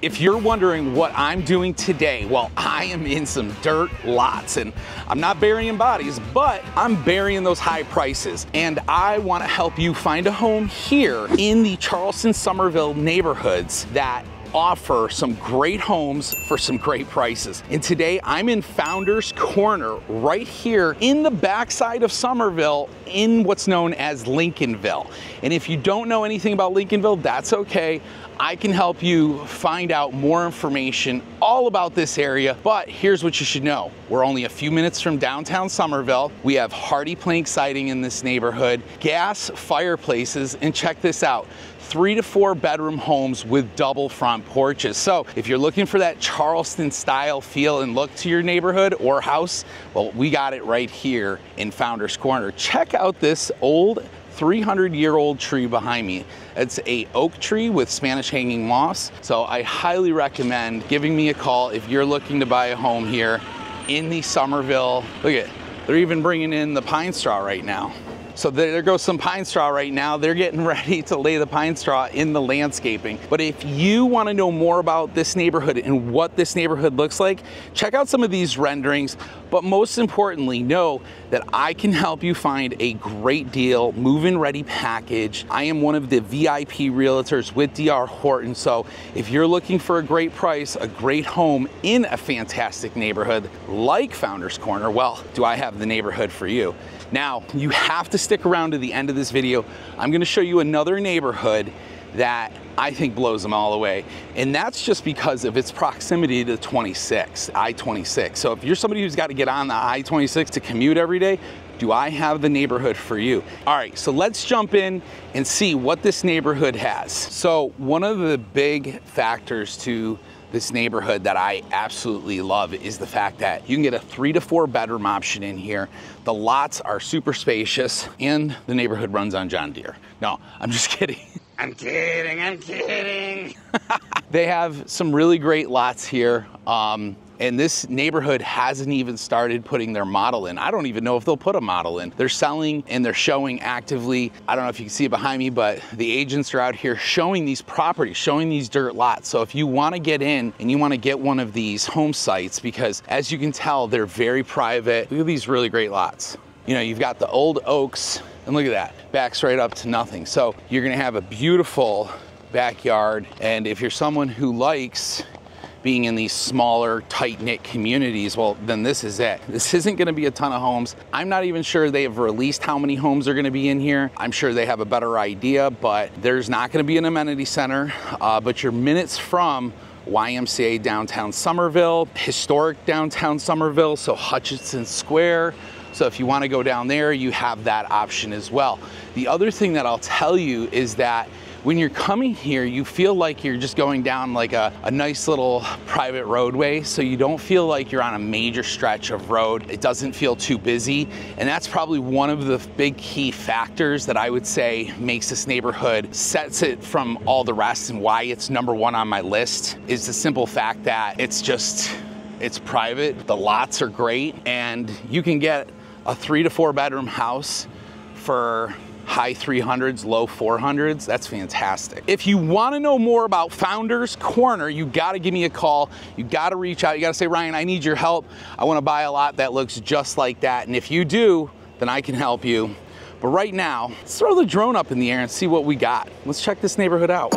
If you're wondering what I'm doing today, well, I am in some dirt lots, and I'm not burying bodies, but I'm burying those high prices. And I want to help you find a home here in the Charleston, Summerville neighborhoods that offer some great homes for some great prices. And today I'm in Founders Corner right here in the backside of Summerville in what's known as Lincolnville. And if you don't know anything about Lincolnville, that's okay. I can help you find out more information all about this area, but here's what you should know. We're only a few minutes from downtown Summerville. We have hardy plank siding in this neighborhood, gas fireplaces, and check this out. 3 to 4 bedroom homes with double front porches. So if you're looking for that Charleston style feel and look to your neighborhood or house, well, we got it right here in Founders Corner. Check out this old 300-year-old tree behind me. It's a oak tree with Spanish hanging moss. So I highly recommend giving me a call if you're looking to buy a home here in the Summerville. Look at, they're even bringing in the pine straw right now. So there goes some pine straw right now. They're getting ready to lay the pine straw in the landscaping. But if you want to know more about this neighborhood and what this neighborhood looks like, check out some of these renderings. But most importantly, know that I can help you find a great deal, move-in ready package. I am one of the VIP realtors with D.R. Horton. So if you're looking for a great price, a great home in a fantastic neighborhood like Founders Corner, well, do I have the neighborhood for you. Now, you have to stick around to the end of this video. I'm gonna show you another neighborhood that I think blows them all away. And that's just because of its proximity to I-26. So if you're somebody who's got to get on the I-26 to commute every day, do I have the neighborhood for you? All right, so let's jump in and see what this neighborhood has. So one of the big factors to this neighborhood that I absolutely love is the fact that you can get a 3 to 4 bedroom option in here. The lots are super spacious and the neighborhood runs on John Deere. No, I'm just kidding. I'm kidding. They have some really great lots here. And this neighborhood hasn't even started putting their model in. I don't even know if they'll put a model in. They're selling and they're showing actively. I don't know if you can see it behind me, but the agents are out here showing these properties, showing these dirt lots. So if you want to get in and you want to get one of these home sites, because as you can tell, they're very private. Look at these really great lots. You know, you've got the old oaks, and look at that, backs right up to nothing. So you're gonna have a beautiful backyard. And if you're someone who likes being in these smaller, tight-knit communities, well, then this is it. This isn't gonna be a ton of homes. I'm not even sure they have released how many homes are gonna be in here. I'm sure they have a better idea, but there's not gonna be an amenity center, but you're minutes from YMCA downtown Summerville, historic downtown Summerville, so Hutchinson Square. So if you wanna go down there, you have that option as well. The other thing that I'll tell you is that when you're coming here, you feel like you're just going down like a nice little private roadway, so you don't feel like you're on a major stretch of road. It doesn't feel too busy, and that's probably one of the big key factors that I would say makes this neighborhood, sets it from all the rest, and why it's #1 on my list is the simple fact that it's private, the lots are great, and you can get a 3 to 4 bedroom house for high 300s, low 400s. That's fantastic. If you want to know more about Founders Corner, you got to give me a call. You got to reach out. You got to say, Ryan, I need your help. I want to buy a lot that looks just like that. And if you do, then I can help you. But right now, let's throw the drone up in the air and see what we got. Let's check this neighborhood out.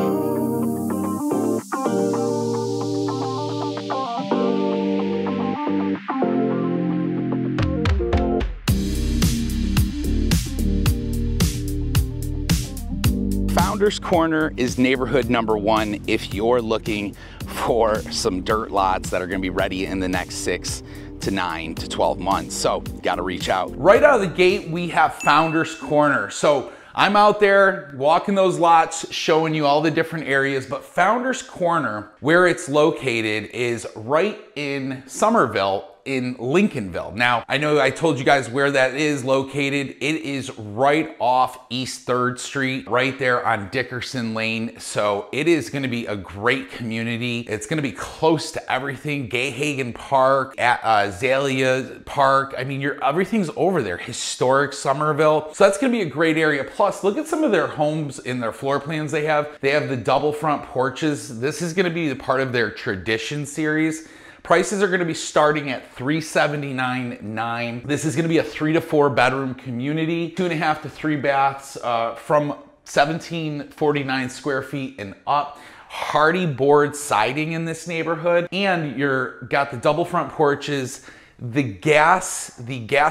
Founders Corner is neighborhood #1 if you're looking for some dirt lots that are gonna be ready in the next 6 to 9 to 12 months. So gotta reach out. Right out of the gate, we have Founders Corner. So I'm out there walking those lots, showing you all the different areas, but Founders Corner, where it's located, is right in Summerville in Lincolnville. Now, I know I told you guys where that is located. It is right off East 3rd Street, right there on Dickerson Lane. So it is gonna be a great community. It's gonna be close to everything. Gayhagen Park, Azalea Park. I mean, everything's over there. Historic Summerville. So that's gonna be a great area. Plus, look at some of their homes in their floor plans they have. They have the double front porches. This is gonna be a part of their Tradition series. Prices are gonna be starting at $379,900. This is gonna be a 3 to 4 bedroom community, 2.5 to 3 baths from 1,749 square feet and up. Hardy board siding in this neighborhood, and you're got the double front porches, the gas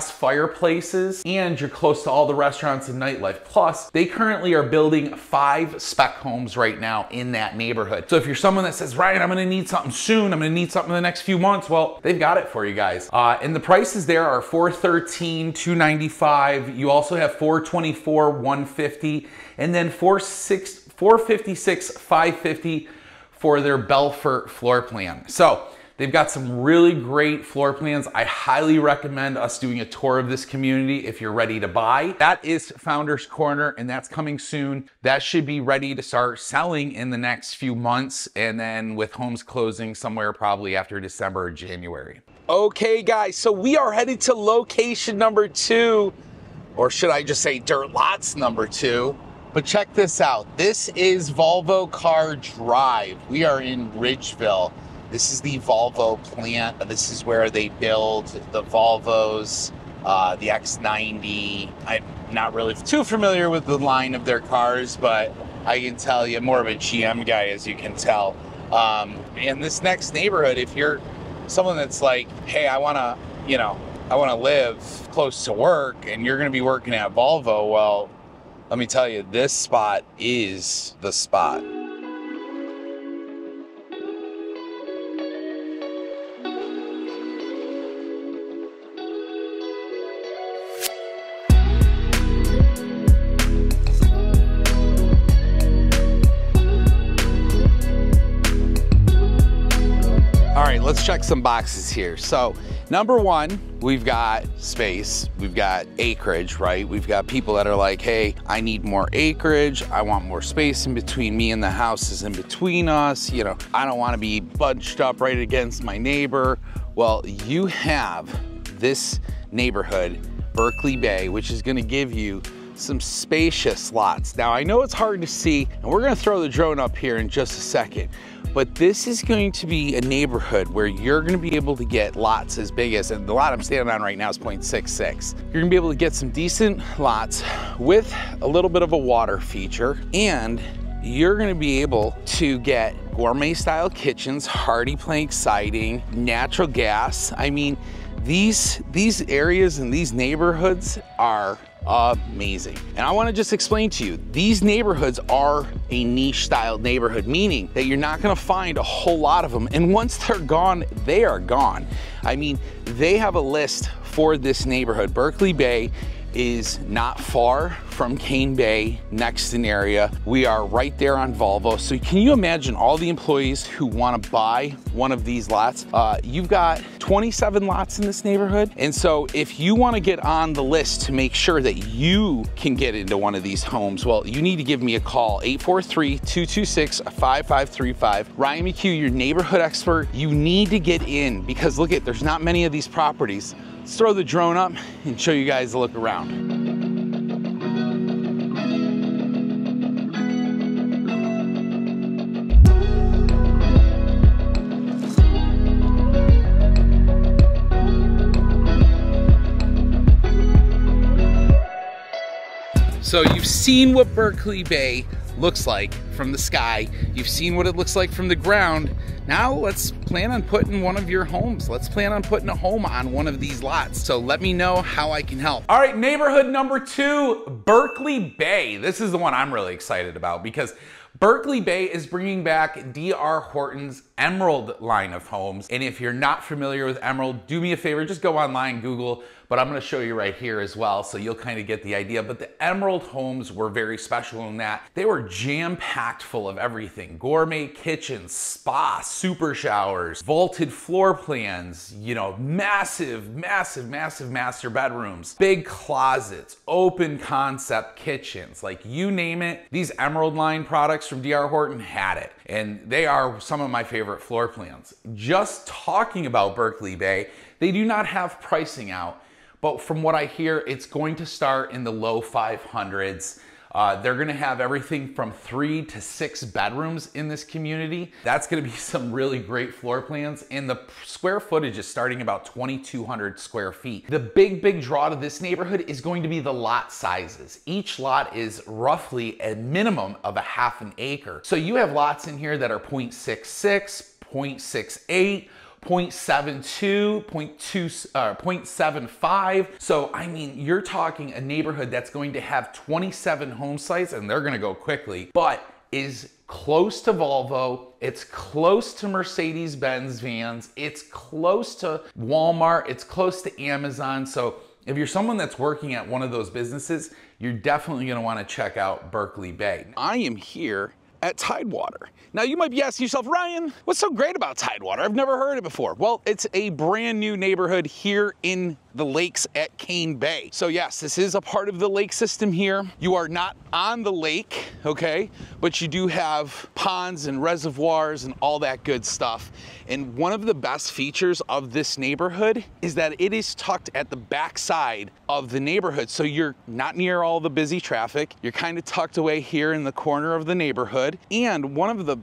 fireplaces, and you're close to all the restaurants and nightlife. Plus, they currently are building 5 spec homes right now in that neighborhood. So if you're someone that says, Ryan, I'm gonna need something soon, I'm gonna need something in the next few months, well, they've got it for you guys. And the prices there are $413,000, $295,000. You also have $424,000, $150,000, and then $456,000, $550,000 for their Belfort floor plan. So they've got some really great floor plans. I highly recommend us doing a tour of this community if you're ready to buy. That is Founders Corner, and that's coming soon. That should be ready to start selling in the next few months, and then with homes closing somewhere probably after December or January. Okay guys, so we are headed to location number 2, or should I just say dirt lots number 2. But check this out. This is Volvo Car Drive. We are in Ridgeville. This is the Volvo plant. This is where they build the Volvos, the X90. I'm not really too familiar with the line of their cars, but I can tell you, more of a GM guy, as you can tell. In this next neighborhood, if you're someone that's like, hey, I wanna live close to work, and you're gonna be working at Volvo, well, let me tell you, this spot is the spot. All right, let's check some boxes here. So number 1, we've got space, we've got acreage, right? We've got people that are like, hey, I need more acreage. I want more space in between me and the houses in between us. You know, I don't want to be bunched up right against my neighbor. Well, you have this neighborhood, Berkeley Bay, which is going to give you some spacious lots. Now, I know it's hard to see, and we're going to throw the drone up here in just a second. But this is going to be a neighborhood where you're gonna be able to get lots as big as, and the lot I'm standing on right now is 0.66. You're gonna be able to get some decent lots with a little bit of a water feature, and you're gonna be able to get gourmet style kitchens, hardy plank siding, natural gas. I mean, these areas and these neighborhoods are amazing. And I want to just explain to you, these neighborhoods are a niche style neighborhood, meaning that you're not going to find a whole lot of them. And once they're gone, they are gone. I mean, they have a list for this neighborhood. Berkeley Bay is not far from Cane Bay, Nexton area. We are right there on Volvo. So can you imagine all the employees who want to buy one of these lots? You've got 27 lots in this neighborhood. And so if you want to get on the list to make sure that you can get into one of these homes, well, you need to give me a call, 843-226-5535. Ryan McHugh, your neighborhood expert. You need to get in, because look at, there's not many of these properties. Let's throw the drone up and show you guys a look around. So you've seen what Berkeley Bay looks like from the sky. You've seen what it looks like from the ground. Now let's plan on putting one of your homes. Let's plan on putting a home on one of these lots. So let me know how I can help. All right, neighborhood number 2, Berkeley Bay. This is the one I'm really excited about, because Berkeley Bay is bringing back D.R. Horton's Emerald line of homes. And if you're not familiar with Emerald, do me a favor, just go online, Google, but I'm gonna show you right here as well, so you'll kind of get the idea. But the Emerald homes were very special in that they were jam-packed full of everything. Gourmet kitchens, spa, super showers, vaulted floor plans, you know, massive master bedrooms, big closets, open concept kitchens, like you name it. These Emerald line products from D.R. Horton had it. And they are some of my favorite floor plans. Just talking about Berkeley Bay, they do not have pricing out, but from what I hear, it's going to start in the low 500s. They're gonna have everything from 3 to 6 bedrooms in this community. That's gonna be some really great floor plans, and the square footage is starting about 2,200 square feet. The big draw to this neighborhood is going to be the lot sizes. Each lot is roughly a minimum of a half an acre. So you have lots in here that are 0.66, 0.68, 0.72, 0.75. So, I mean, you're talking a neighborhood that's going to have 27 home sites, and they're gonna go quickly, but is close to Volvo, it's close to Mercedes-Benz vans, it's close to Walmart, it's close to Amazon. So if you're someone that's working at one of those businesses, you're definitely gonna wanna check out Berkeley Bay. I am here at Tidewater. Now you might be asking yourself, Ryan, what's so great about Tidewater? I've never heard it before. Well, it's a brand new neighborhood here in the lakes at Cane Bay. So yes, this is a part of the lake system here. You are not on the lake, okay? But you do have ponds and reservoirs and all that good stuff. And one of the best features of this neighborhood is that it is tucked at the back side of the neighborhood. So you're not near all the busy traffic. You're kind of tucked away here in the corner of the neighborhood. And one of the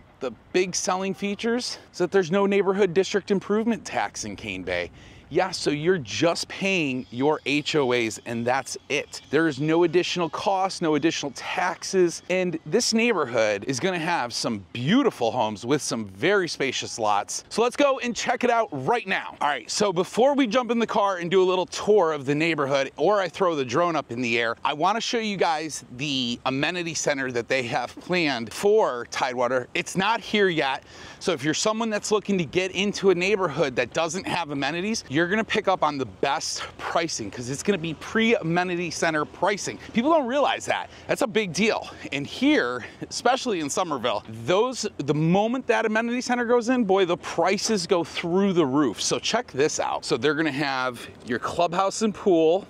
big selling features is that there's no neighborhood district improvement tax in Cane Bay. Yeah, so you're just paying your HOAs and that's it. There is no additional cost, no additional taxes, and this neighborhood is gonna have some beautiful homes with some very spacious lots. So let's go and check it out right now. All right, so before we jump in the car and do a little tour of the neighborhood, or I throw the drone up in the air, I wanna show you guys the amenity center that they have planned for Tidewater. It's not here yet, so if you're someone that's looking to get into a neighborhood that doesn't have amenities, you're gonna pick up on the best pricing because it's gonna be pre-amenity center pricing. People don't realize that. That's a big deal. And here, especially in Summerville, the moment that amenity center goes in, boy, the prices go through the roof. So check this out. So they're gonna have your clubhouse and pool.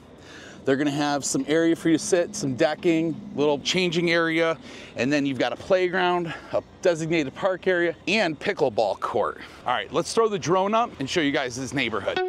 They're gonna have some area for you to sit, some decking, little changing area, and then you've got a playground, a designated park area, and pickleball court. All right, let's throw the drone up and show you guys this neighborhood.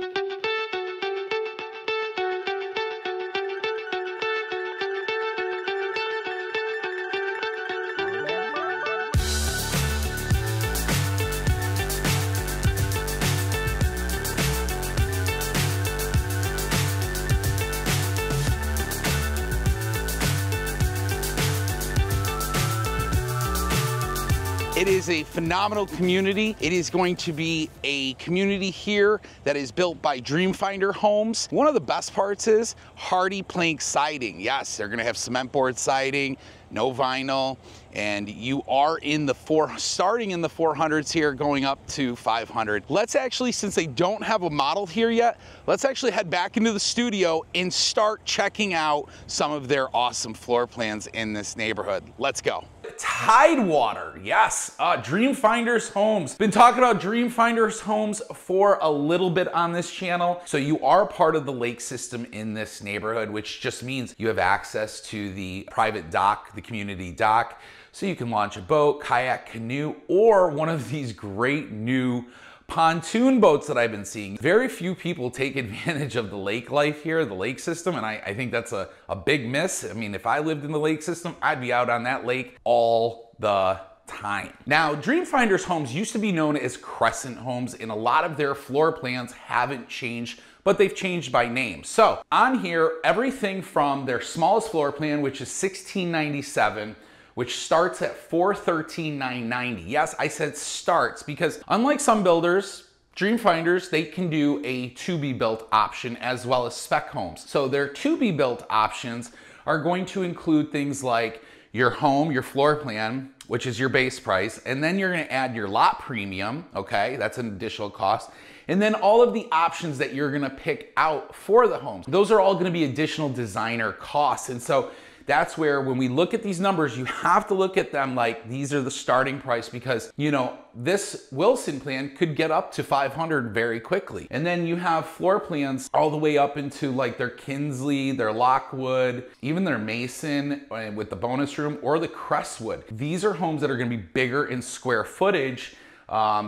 It is a phenomenal community. It is going to be a community here that is built by Dreamfinder Homes. One of the best parts is hardy plank siding. Yes, they're gonna have cement board siding, no vinyl, and you are in the starting in the 400s here, going up to 500. Let's actually, since they don't have a model here yet, let's actually head back into the studio and start checking out some of their awesome floor plans in this neighborhood. Let's go. Tidewater, yes, Dreamfinders Homes. Been talking about Dreamfinders Homes for a little bit on this channel. So you are part of the lake system in this neighborhood, which just means you have access to the private dock, the community dock. So you can launch a boat, kayak, canoe, or one of these great new pontoon boats that I've been seeing. Very few people take advantage of the lake life here, the lake system, and I think that's a big miss. I mean, if I lived in the lake system, I'd be out on that lake all the time. Now, Dreamfinders Homes used to be known as Crescent Homes, and a lot of their floor plans haven't changed, but they've changed by name. So on here, everything from their smallest floor plan, which is $1,697, which starts at $413,990. Yes, I said starts because unlike some builders, Dreamfinders, they can do a to-be-built option as well as spec homes. So their to-be-built options are going to include things like your home, your floor plan, which is your base price, and then you're gonna add your lot premium, okay? That's an additional cost. And then all of the options that you're gonna pick out for the home. Those are all gonna be additional designer costs. And so that's where when we look at these numbers, you have to look at them like these are the starting price, because you know, this Wilson plan could get up to 500 very quickly. And then you have floor plans all the way up into like their Kinsley, their Lockwood, even their Mason with the bonus room, or the Crestwood. These are homes that are gonna be bigger in square footage,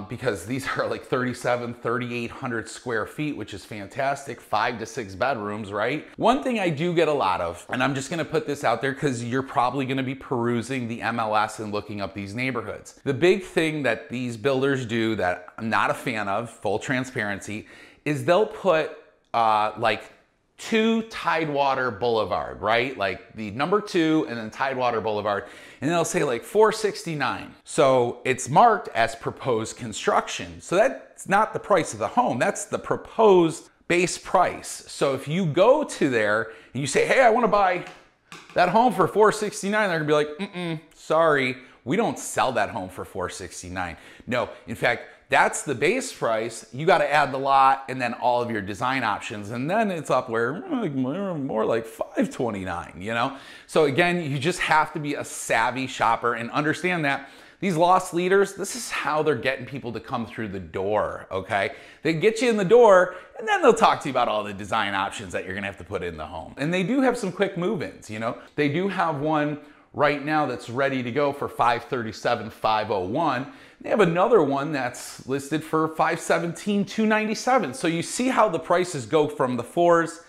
because these are like 3,800 square feet, which is fantastic. 5 to 6 bedrooms, right? One thing I do get a lot of, and I'm just gonna put this out there because you're probably gonna be perusing the MLS and looking up these neighborhoods. The big thing that these builders do that I'm not a fan of, full transparency, is they'll put like 2 Tidewater Boulevard, right? Like the number 2 and then Tidewater Boulevard, and they'll say like 469. So it's marked as proposed construction. So that's not the price of the home, that's the proposed base price. So if you go to there and you say, hey, I wanna buy that home for 469, they're gonna be like, sorry, we don't sell that home for 469. No, in fact, that's the base price. You got to add the lot and then all of your design options. And then it's up where more like 529, you know? So again, you just have to be a savvy shopper and understand that these loss leaders, this is how they're getting people to come through the door, okay? They get you in the door and then they'll talk to you about all the design options that you're gonna have to put in the home. And they do have some quick move-ins, you know? They do have one right now that's ready to go for 537, 501. They have another one that's listed for 517, 297. So you see how the prices go from the 4s,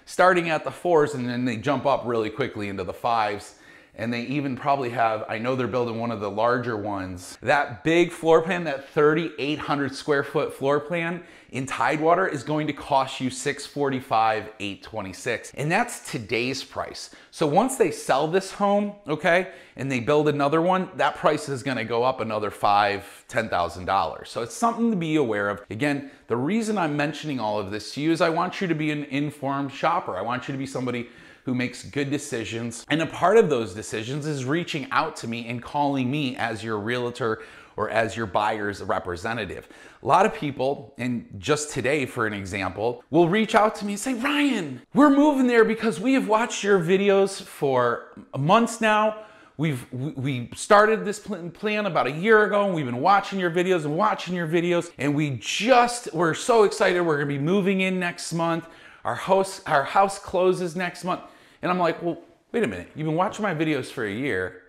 starting at the 4s, and then they jump up really quickly into the 5s. And they even probably have, I know they're building one of the larger ones. That big floor plan, that 3,800 square foot floor plan in Tidewater is going to cost you $645, $826. And that's today's price. So once they sell this home, okay, and they build another one, that price is gonna go up another $5,000, $10,000. So it's something to be aware of. Again, the reason I'm mentioning all of this to you is I want you to be an informed shopper. I want you to be somebody who makes good decisions. And a part of those decisions is reaching out to me and calling me as your realtor or as your buyer's representative. A lot of people, and just today for an example, will reach out to me and say, Ryan, we're moving there because we have watched your videos for months now. We started this plan about a year ago, and we've been watching your videos and we're so excited. We're gonna be moving in next month. Our house closes next month. And I'm like, well, wait a minute. You've been watching my videos for a year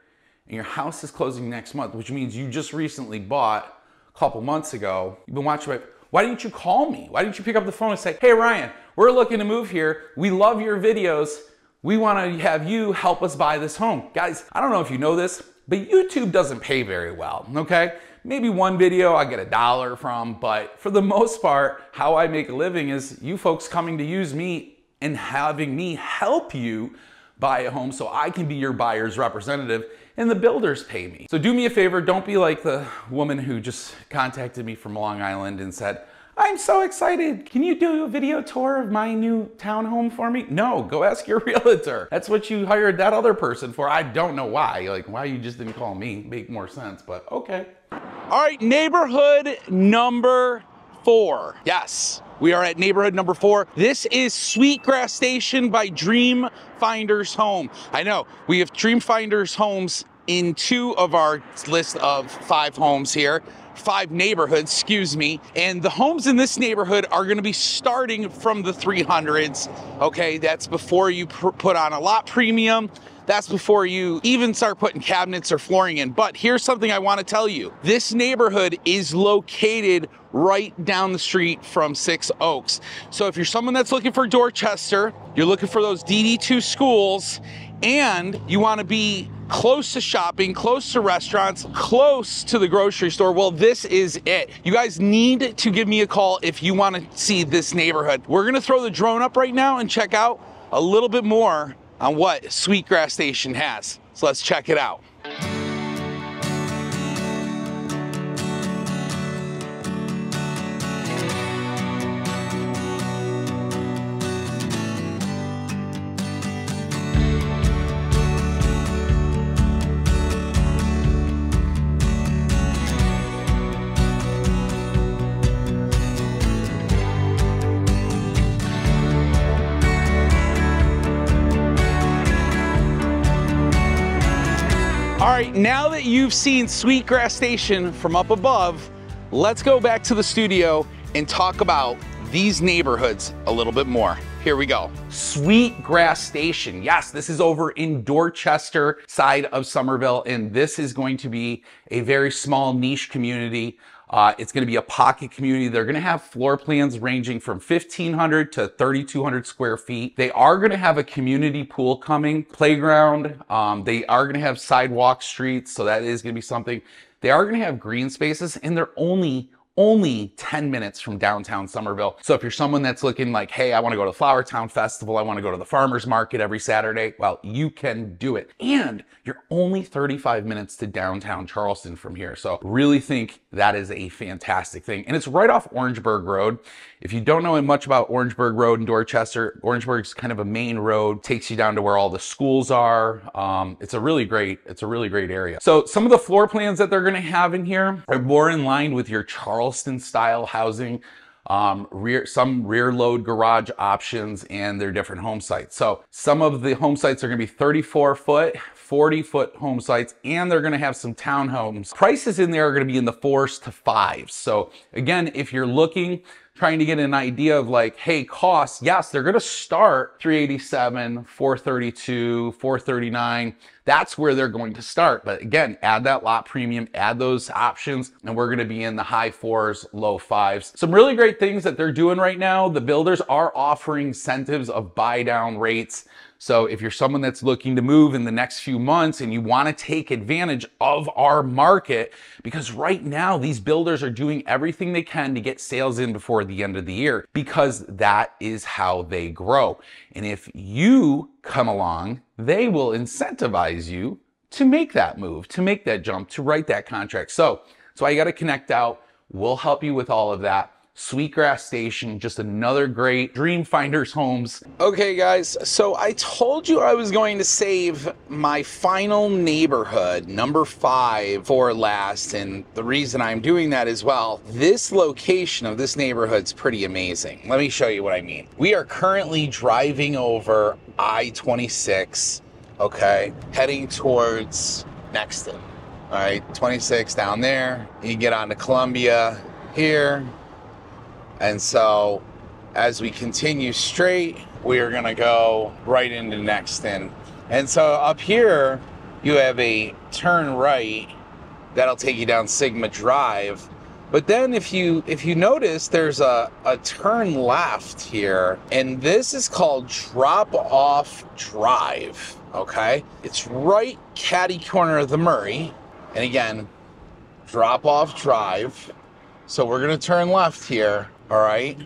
and your house is closing next month, which means you just recently bought a couple months ago. You've been watching why didn't you call me? Why didn't you pick up the phone and say, hey, Ryan, we're looking to move here. We love your videos. We want to have you help us buy this home. Guys, I don't know if you know this, but YouTube doesn't pay very well, okay? Maybe one video I get $1 from, but for the most part, how I make a living is you folks coming to use me and having me help you buy a home so I can be your buyer's representative and the builders pay me. So do me a favor, don't be like the woman who just contacted me from Long Island and said, I'm so excited. Can you do a video tour of my new townhome for me? No, go ask your realtor. That's what you hired that other person for. I don't know why. Like, why you just didn't call me? Make more sense, but okay. All right, neighborhood number 4. Yes, we are at neighborhood number 4. This is Sweetgrass Station by Dream Finders Home. I know, we have Dream Finders Homes in 2 of our list of 5 homes here. 5 neighborhoods, excuse me. And the homes in this neighborhood are gonna be starting from the 300s, okay? That's before you put on a lot premium. That's before you even start putting cabinets or flooring in. But here's something I wanna tell you. This neighborhood is located right down the street from 6 Oaks. So if you're someone that's looking for Dorchester, you're looking for those DD2 schools, and you wanna be close to shopping, close to restaurants, close to the grocery store, well, this is it. You guys need to give me a call if you want to see this neighborhood. We're gonna throw the drone up right now and check out a little bit more on what Sweetgrass Station has. So let's check it out. right, now that you've seen Sweetgrass Station from up above, let's go back to the studio and talk about these neighborhoods a little bit more. Here we go. Sweetgrass Station. Yes, this is over in Dorchester side of Summerville, and this is going to be a very small niche community. It's going to be a pocket community. They're going to have floor plans ranging from 1,500 to 3,200 square feet. They are going to have a community pool coming, playground. They are going to have sidewalk streets, so that is going to be something. They are going to have green spaces, and they're only 10 minutes from downtown Summerville. So if you're someone that's looking like, hey, I want to go to the Flower Town Festival, I want to go to the farmer's market every Saturday, well, you can do it. And you're only 35 minutes to downtown Charleston from here. So really think that is a fantastic thing. And it's right off Orangeburg Road. If you don't know much about Orangeburg Road in Dorchester, Orangeburg's kind of a main road, takes you down to where all the schools are. It's a really great area. So some of the floor plans that they're going to have in here are more in line with your Charleston style housing, some rear load garage options, and their different home sites. So some of the home sites are going to be 34 foot, 40-foot home sites, and they're going to have some townhomes. Prices in there are going to be in the 4s to 5s. So again, if you're trying to get an idea of like, hey, costs, yes, they're going to start $387, $432, $439. That's where they're going to start. But again, add that lot premium, add those options, and we're going to be in the high 4s, low 5s. Some really great things that they're doing right now. The builders are offering incentives of buy down rates. So if you're someone that's looking to move in the next few months and you want to take advantage of our market, because right now these builders are doing everything they can to get sales in before the end of the year, because that is how they grow. And if you come along, they will incentivize you to make that move, to make that jump, to write that contract. So I got to connect out. We'll help you with all of that. Sweetgrass Station, just another great Dream Finders Homes. Okay guys, so I told you I was going to save my final neighborhood, number 5, for last, and the reason I'm doing that is, well, this location of this neighborhood's pretty amazing. Let me show you what I mean. We are currently driving over I-26, okay, heading towards Nexton. All right, 26 down there, you get onto Columbia here. And so as we continue straight, we are gonna go right into Nexton. And so up here, you have a turn right that'll take you down Sigma Drive. But then if you notice, there's a turn left here, and this is called Drop Off Drive, okay? It's right catty corner of the Murray. And again, Drop Off Drive. So we're gonna turn left here. All right.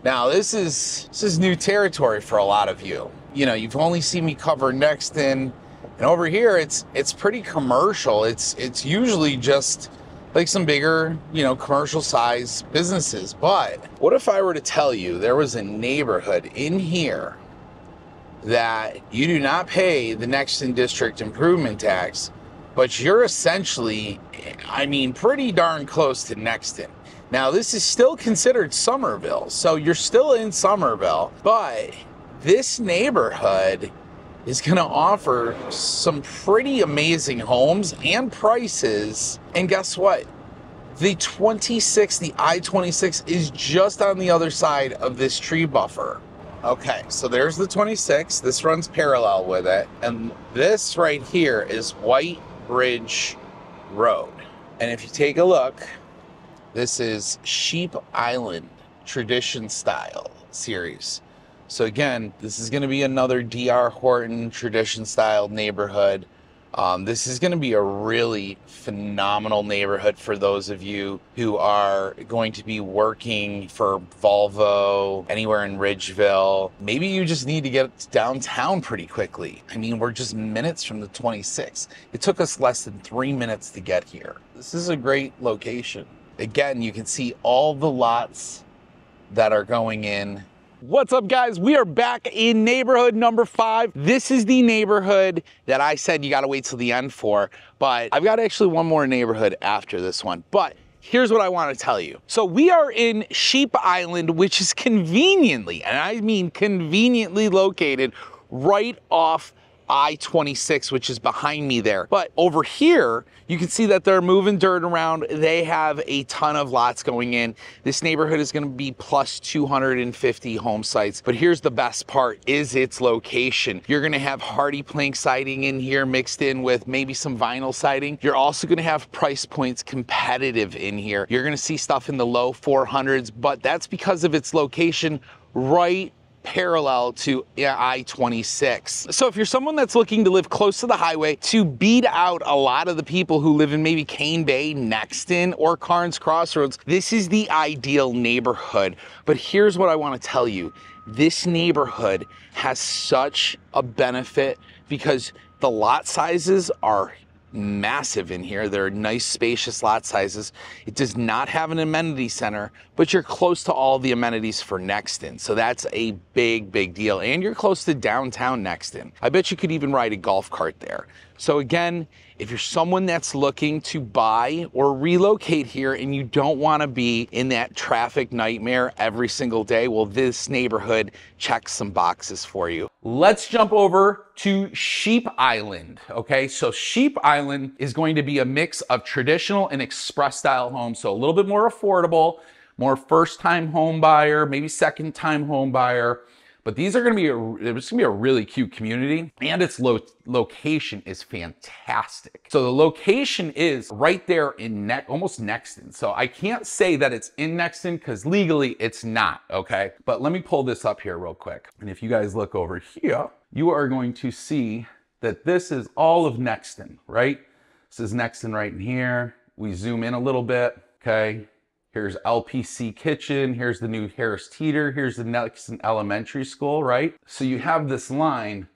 Now this is new territory for a lot of you. You know, you've only seen me cover Nexton, and over here it's pretty commercial. It's usually just like some bigger, you know, commercial size businesses. But what if I were to tell you there was a neighborhood in here that you do not pay the Nexton District Improvement Tax, but you're essentially, I mean, pretty darn close to Nexton. Now, this is still considered Summerville, so you're still in Summerville, but this neighborhood is going to offer some pretty amazing homes and prices. And guess what? The I-26 is just on the other side of this tree buffer. Okay, so there's the 26. This runs parallel with it. And this right here is White Ridge Road. And if you take a look, this is Sheep Island Tradition Style series. So again, this is going to be another D.R. Horton Tradition Style neighborhood. This is going to be a really phenomenal neighborhood for those of you who are going to be working for Volvo anywhere in Ridgeville. Maybe you just need to get downtown pretty quickly. I mean, we're just minutes from the 26. It took us less than 3 minutes to get here. This is a great location. Again, you can see all the lots that are going in. What's up, guys? We are back in neighborhood number 5. This is the neighborhood that I said you gotta wait till the end for, but I've got actually one more neighborhood after this one. But here's what I want to tell you. So we are in Sheep Island, which is conveniently, and I mean conveniently, located right off I-26, which is behind me there. But over here, you can see that they're moving dirt around. They have a ton of lots going in. This neighborhood is going to be plus 250 home sites. But here's the best part, is its location. You're going to have hardy plank siding in here mixed in with maybe some vinyl siding. You're also going to have price points competitive in here. You're going to see stuff in the low 400s, but that's because of its location right parallel to I-26. So if you're someone that's looking to live close to the highway to beat out a lot of the people who live in maybe Cane Bay, Nexton, or Carnes Crossroads, this is the ideal neighborhood. But here's what I want to tell you. This neighborhood has such a benefit because the lot sizes are massive in here. They're nice, spacious lot sizes. It does not have an amenity center, but you're close to all the amenities for Nexton. So that's a big, big deal. And you're close to downtown Nexton. I bet you could even ride a golf cart there. So again, if you're someone that's looking to buy or relocate here and you don't want to be in that traffic nightmare every single day, well, this neighborhood checks some boxes for you. Let's jump over to Sheep Island, okay? So Sheep Island is going to be a mix of traditional and express style homes, so a little bit more affordable, more first-time home buyer, maybe second-time home buyer. But these are going to be it's going to be a really cute community, and its location is fantastic. So the location is right there in almost Nexton. So I can't say that it's in Nexton because legally it's not, okay? But let me pull this up here real quick. And if you guys look over here, you are going to see that this is all of Nexton, right? This is Nexton right in here. We zoom in a little bit, okay? Here's LPC Kitchen, here's the new Harris Teeter, here's the Nexton Elementary School, right? So you have this line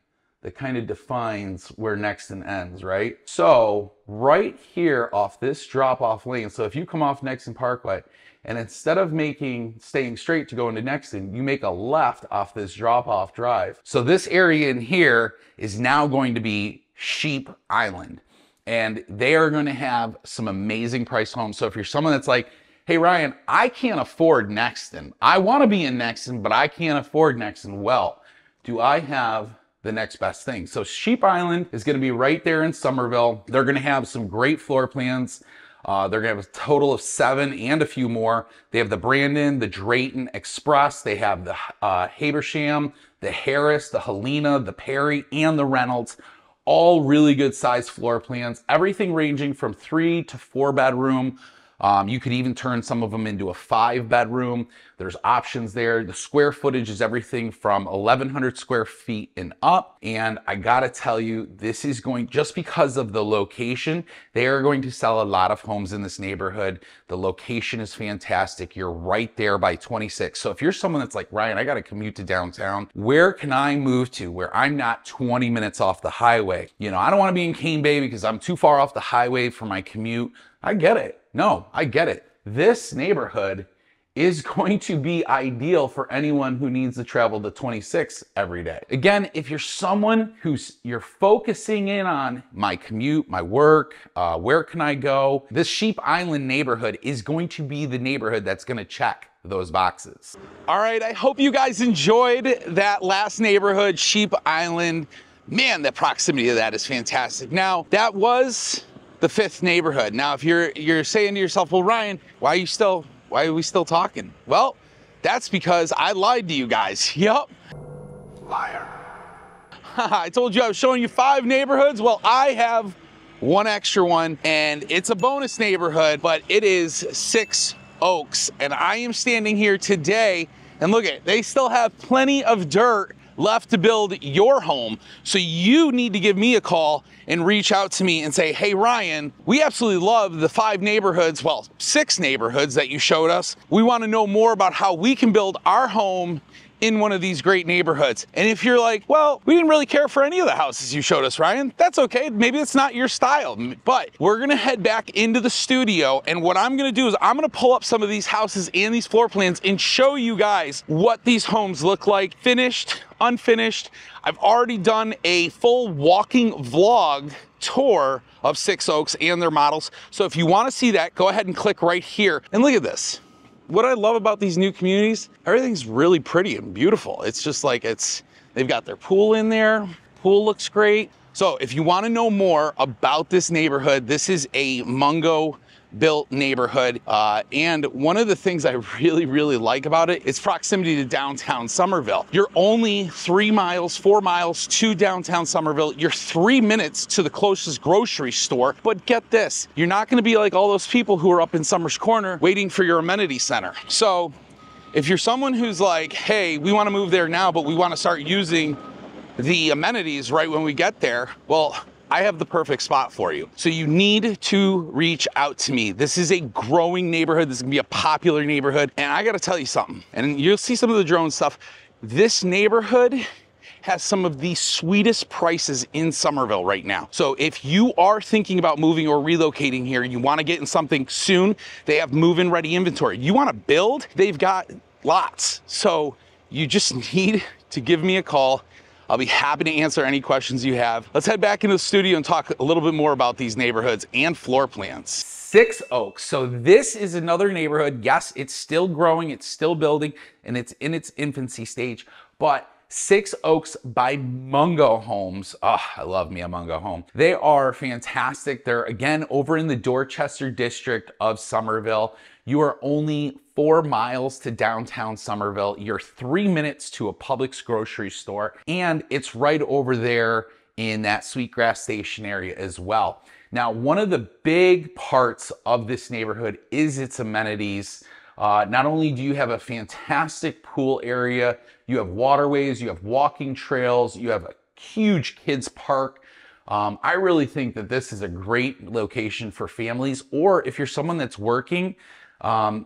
that kind of defines where Nexton ends, right? So right here off this drop-off lane, so if you come off Nexton Parkway, and instead of staying straight to go into Nexton, you make a left off this drop-off drive. So this area in here is now going to be Sheep Island. And they are gonna have some amazing price homes. So if you're someone that's like, hey Ryan, I can't afford Nexton. I wanna be in Nexton, but I can't afford Nexton. Well, do I have the next best thing? So Sheep Island is gonna be right there in Summerville. They're gonna have some great floor plans. They're gonna have a total of 7 and a few more. They have the Brandon, the Drayton Express. They have the Habersham, the Harris, the Helena, the Perry, and the Reynolds. All really good size floor plans. Everything ranging from 3 to 4 bedroom. You could even turn some of them into a 5 bedroom. There's options there. The square footage is everything from 1,100 square feet and up. And I gotta tell you, this is just because of the location, they are going to sell a lot of homes in this neighborhood. The location is fantastic. You're right there by 26. So if you're someone that's like, Ryan, I gotta commute to downtown, where can I move to where I'm not 20 minutes off the highway? You know, I don't wanna be in Cane Bay because I'm too far off the highway for my commute. I get it. No, I get it. This neighborhood is going to be ideal for anyone who needs to travel to 26 every day. Again, if you're someone you're focusing in on my commute, my work, where can I go? This Sheep Island neighborhood is going to be the neighborhood that's gonna check those boxes. All right, I hope you guys enjoyed that last neighborhood, Sheep Island. Man, the proximity of that is fantastic. Now, that was the 5th neighborhood. Now, if you're saying to yourself, well, Ryan, why are we still talking? Well, that's because I lied to you guys. Yup. Liar. I told you I was showing you 5 neighborhoods. Well, I have one extra one, and it's a bonus neighborhood, but it is 6 Oaks. And I am standing here today, and look at, they still have plenty of dirt left to build your home. So you need to give me a call and reach out to me and say, hey Ryan, we absolutely love the 5 neighborhoods, well, 6 neighborhoods that you showed us. We want to know more about how we can build our home in one of these great neighborhoods. And if you're like, well, we didn't really care for any of the houses you showed us, Ryan, that's okay. Maybe it's not your style, but we're gonna head back into the studio, and what I'm gonna do is I'm gonna pull up some of these houses and these floor plans and show you guys what these homes look like, finished, unfinished. I've already done a full walking vlog tour of 6 Oaks and their models. So if you wanna see that, go ahead and click right here. And look at this. What I love about these new communities, everything's really pretty and beautiful. It's just like they've got their pool in there. pool looks great. So if you want to know more about this neighborhood, this is a Mungo built neighborhood, and one of the things I really like about it is proximity to downtown Summerville. You're only 3 miles, 4 miles to downtown Summerville. You're 3 minutes to the closest grocery store. But get this, you're not going to be like all those people who are up in Summers Corner waiting for your amenity center. So if you're someone who's like, hey, we want to move there now, but we want to start using the amenities right when we get there, well, I have the perfect spot for you. So you need to reach out to me. This is a growing neighborhood. This is gonna be a popular neighborhood. And I gotta tell you something, and you'll see some of the drone stuff. This neighborhood has some of the sweetest prices in Summerville right now. So if you are thinking about moving or relocating here, you wanna get in something soon, they have move-in ready inventory. You wanna build, they've got lots. So you just need to give me a call. I'll be happy to answer any questions you have. Let's head back into the studio and talk a little bit more about these neighborhoods and floor plans. 6 Oaks. So this is another neighborhood. Yes, it's still growing, it's still building, and it's in its infancy stage, but 6 Oaks by Mungo Homes. Oh, I love me a Mungo home. They are fantastic. They're again over in the Dorchester district of Summerville. You are only 4 miles to downtown Summerville. You're 3 minutes to a Publix grocery store, and it's right over there in that Sweetgrass Station area as well. Now, one of the big parts of this neighborhood is its amenities. Not only do you have a fantastic pool area, you have waterways, you have walking trails, you have a huge kids park. I really think that this is a great location for families, or if you're someone that's working,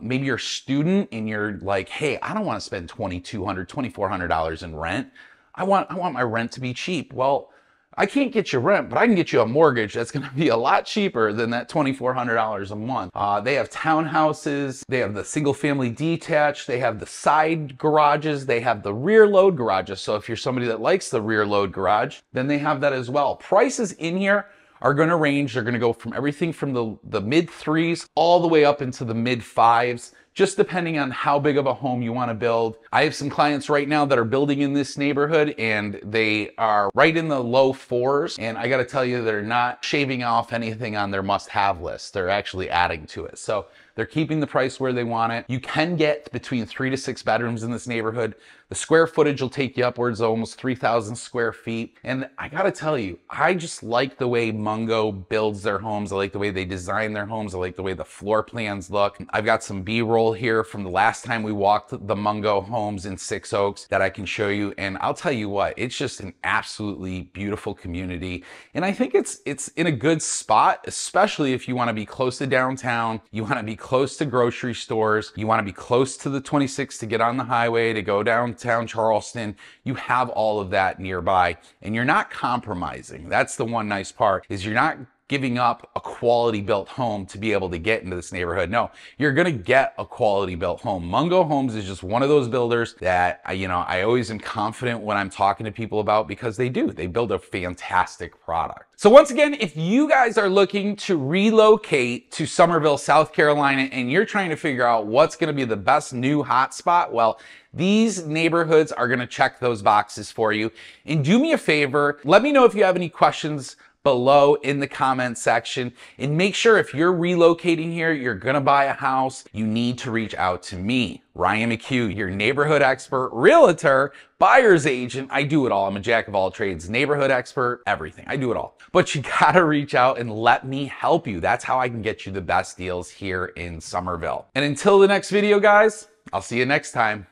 maybe you're a student and you're like, hey, I don't want to spend $2,200, $2,400 in rent. I want my rent to be cheap. Well, I can't get you rent, but I can get you a mortgage that's going to be a lot cheaper than that $2,400 a month. They have townhouses, they have the single family detached, they have the side garages, they have the rear load garages. So if you're somebody that likes the rear load garage, then they have that as well. Prices in here are going to range. They're going to go from everything from the mid 3s all the way up into the mid 5s, just depending on how big of a home you want to build. I have some clients right now that are building in this neighborhood, and they are right in the low 4s. And I got to tell you, they're not shaving off anything on their must-have list. They're actually adding to it. So they're keeping the price where they want it. You can get between 3 to 6 bedrooms in this neighborhood. The square footage will take you upwards of almost 3,000 square feet. And I gotta tell you, I just like the way Mungo builds their homes. I like the way they design their homes. I like the way the floor plans look. I've got some B-roll here from the last time we walked the Mungo homes in 6 Oaks that I can show you. And I'll tell you what, it's just an absolutely beautiful community. And I think it's in a good spot, especially if you wanna be close to downtown, you wanna be close to grocery stores, you wanna be close to the 26 to get on the highway, to go downtown Charleston. You have all of that nearby, and you're not compromising. That's the one nice part, is you're not giving up a quality built home to be able to get into this neighborhood. No, you're gonna get a quality built home. Mungo Homes is just one of those builders that I always am confident when I'm talking to people about, because they build a fantastic product. So once again, if you guys are looking to relocate to Summerville, South Carolina, and you're trying to figure out what's gonna be the best new hotspot, well, these neighborhoods are gonna check those boxes for you. And do me a favor, let me know if you have any questions below in the comment section, and make sure if you're relocating here, you're gonna buy a house, you need to reach out to me, Ryan McHugh, your neighborhood expert, realtor, buyer's agent. I do it all. I'm a jack of all trades, neighborhood expert, everything. I do it all. But you gotta reach out and let me help you. That's how I can get you the best deals here in Summerville. And until the next video, guys, I'll see you next time.